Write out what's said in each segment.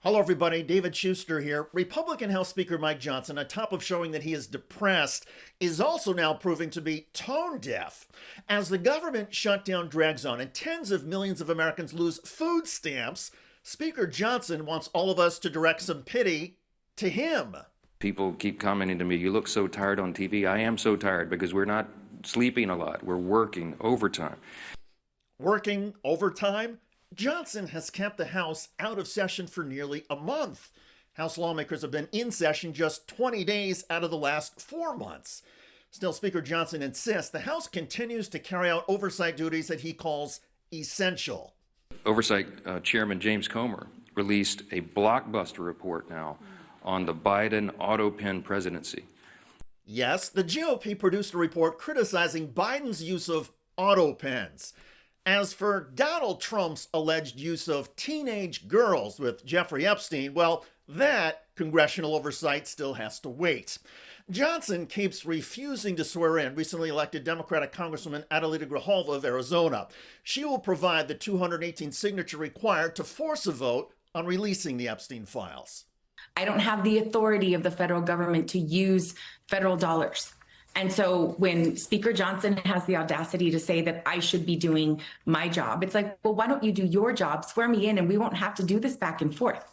Hello, everybody. David Shuster here. Republican House Speaker Mike Johnson, on top of showing that he is depressed, is also now proving to be tone deaf. As the government shutdown drags on and tens of millions of Americans lose food stamps, Speaker Johnson wants all of us to direct some pity to him. People keep commenting to me, "You look so tired on TV." I am so tired because we're not sleeping a lot. We're working overtime. Working overtime? Johnson has kept the House out of session for nearly a month. House lawmakers have been in session just 20 days out of the last 4 months. Still, Speaker Johnson insists the House continues to carry out oversight duties that he calls essential. Oversight Chairman James Comer released a blockbuster report now on the Biden auto pen presidency. Yes, the GOP produced a report criticizing Biden's use of auto pens. As for Donald Trump's alleged use of teenage girls with Jeffrey Epstein, well, that congressional oversight still has to wait. Johnson keeps refusing to swear in recently elected Democratic Congresswoman Adelita Grijalva of Arizona. She will provide the 218 signature required to force a vote on releasing the Epstein files. I don't have the authority of the federal government to use federal dollars. And so when Speaker Johnson has the audacity to say that I should be doing my job, it's like, well, why don't you do your job, swear me in, and we won't have to do this back and forth.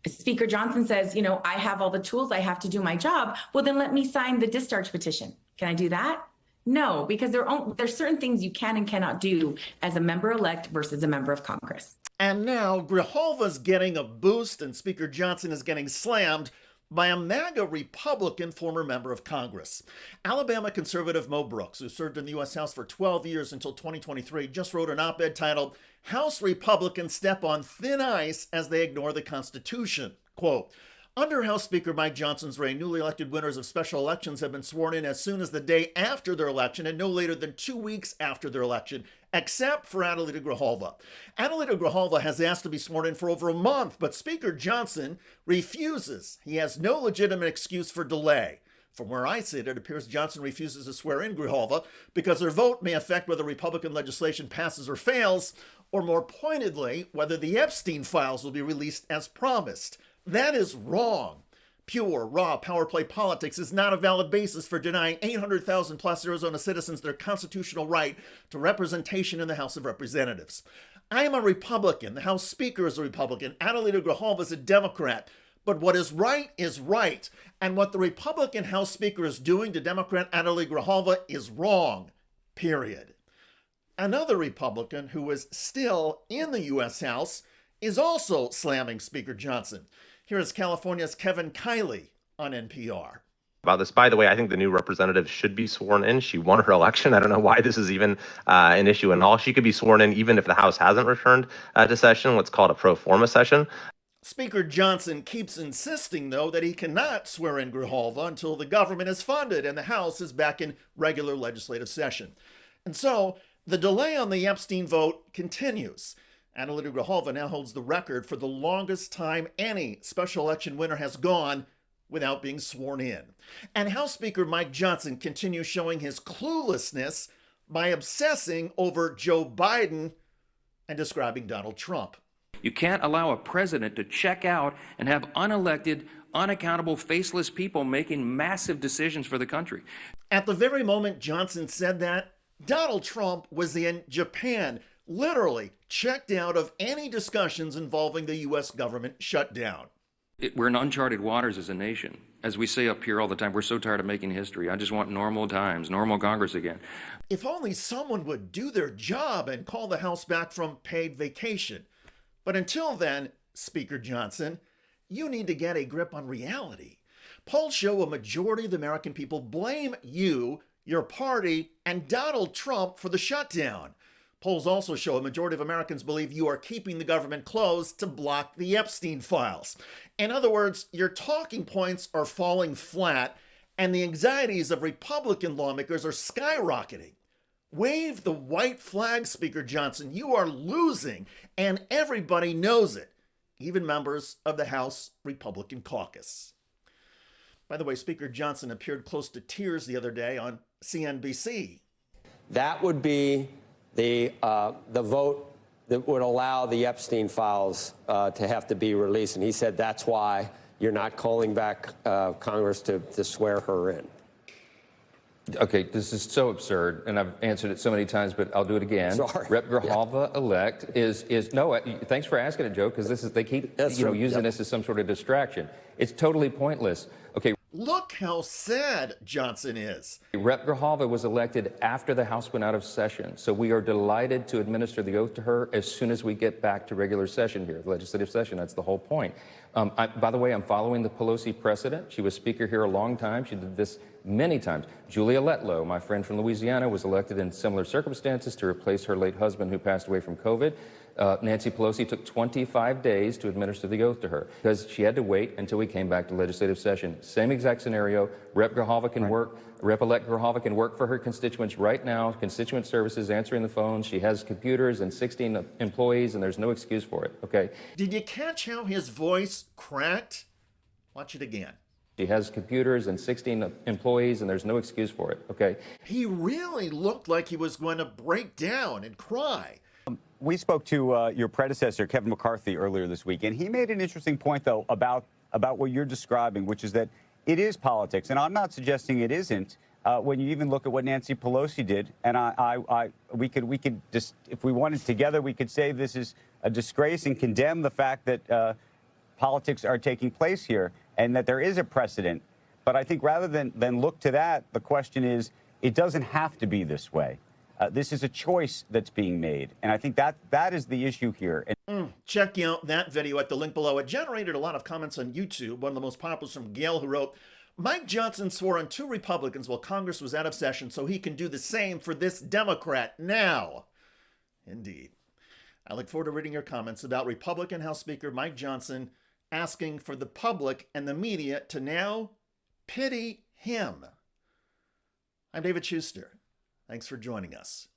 Speaker Johnson says, I have all the tools, I have to do my job. Well, then let me sign the discharge petition. Can I do that? No, because there's certain things you can and cannot do as a member-elect versus a member of Congress. And now Grijalva's getting a boost and Speaker Johnson is getting slammed by a MAGA Republican former member of Congress. Alabama conservative Mo Brooks, who served in the U.S. House for 12 years until 2023, just wrote an op-ed titled, "House Republicans Step on Thin Ice as They Ignore the Constitution." Quote, "Under House Speaker Mike Johnson's reign, newly elected winners of special elections have been sworn in as soon as the day after their election and no later than 2 weeks after their election, except for Adelita Grijalva. Adelita Grijalva has asked to be sworn in for over a month, but Speaker Johnson refuses. He has no legitimate excuse for delay. From where I sit, it appears Johnson refuses to swear in Grijalva because her vote may affect whether Republican legislation passes or fails, or more pointedly, whether the Epstein files will be released as promised. That is wrong. Pure, raw power play politics is not a valid basis for denying 800,000 plus Arizona citizens their constitutional right to representation in the House of Representatives. I am a Republican. The House Speaker is a Republican. Adelita Grijalva is a Democrat. But what is right, and what the Republican House Speaker is doing to Democrat Adelita Grijalva is wrong, period. Another Republican who is still in the U.S. House is also slamming Speaker Johnson. Here is California's Kevin Kiley on NPR. About this, by the way, I think the new representative should be sworn in. She won her election. I don't know why this is even an issue at all. She could be sworn in even if the House hasn't returned to session, what's called a pro forma session. Speaker Johnson keeps insisting, though, that he cannot swear in Grijalva until the government is funded and the House is back in regular legislative session. And so the delay on the Epstein vote continues. Adelita Grijalva now holds the record for the longest time any special election winner has gone without being sworn in. And House Speaker Mike Johnson continues showing his cluelessness by obsessing over Joe Biden and describing Donald Trump. You can't allow a president to check out and have unelected, unaccountable, faceless people making massive decisions for the country. At the very moment Johnson said that, Donald Trump was in Japan, literally checked out of any discussions involving the U.S. government shutdown. We're in uncharted waters as a nation. As we say up here all the time, we're so tired of making history. I just want normal times, normal Congress again. If only someone would do their job and call the House back from paid vacation. But until then, Speaker Johnson, you need to get a grip on reality. Polls show a majority of the American people blame you, your party, and Donald Trump for the shutdown. Polls also show a majority of Americans believe you are keeping the government closed to block the Epstein files. In other words, your talking points are falling flat, and the anxieties of Republican lawmakers are skyrocketing. Wave the white flag, Speaker Johnson. You are losing, and everybody knows it, even members of the House Republican caucus. By the way, Speaker Johnson appeared close to tears the other day on CNBC. That would be the vote that would allow the Epstein files to have to be released. And he said that's why you're not calling back Congress to swear her in. Okay, this is so absurd, and I've answered it so many times, but I'll do it again. Sorry. Rep. Grijalva-elect is no. Thanks for asking it, Joe, because they keep using this as some sort of distraction. It's totally pointless. Okay. Look how sad Johnson is. Rep. Grijalva was elected after the House went out of session, so we are delighted to administer the oath to her as soon as we get back to regular session here, the legislative session. That's the whole point. By the way, I'm following the Pelosi precedent. She was Speaker here a long time. She did this many times. Julia Letlow, my friend from Louisiana, was elected in similar circumstances to replace her late husband who passed away from COVID. Nancy Pelosi took 25 days to administer the oath to her because she had to wait until we came back to legislative session. Same exact scenario. Rep. Grijalva can work. Rep-elect Grijalva can work for her constituents right now. Constituent services answering the phone. She has computers and 16 employees, and there's no excuse for it. Okay. Did you catch how his voice cracked? Watch it again. She has computers and 16 employees, and there's no excuse for it. Okay. He really looked like he was going to break down and cry. We spoke to your predecessor, Kevin McCarthy, earlier this week, and he made an interesting point, though, about what you're describing, which is that it is politics. And I'm not suggesting it isn't. When you even look at what Nancy Pelosi did, and we could just, if we wanted together, we could say this is a disgrace and condemn the fact that politics are taking place here and that there is a precedent. But I think rather than look to that, the question is, it doesn't have to be this way. This is a choice that's being made. And I think that is the issue here. Check out that video at the link below. It generated a lot of comments on YouTube. One of the most popular is from Gail, who wrote, Mike Johnson swore on 2 Republicans while Congress was out of session, so he can do the same for this Democrat now. Indeed. I look forward to reading your comments about Republican House Speaker Mike Johnson asking for the public and the media to now pity him. I'm David Shuster. Thanks for joining us.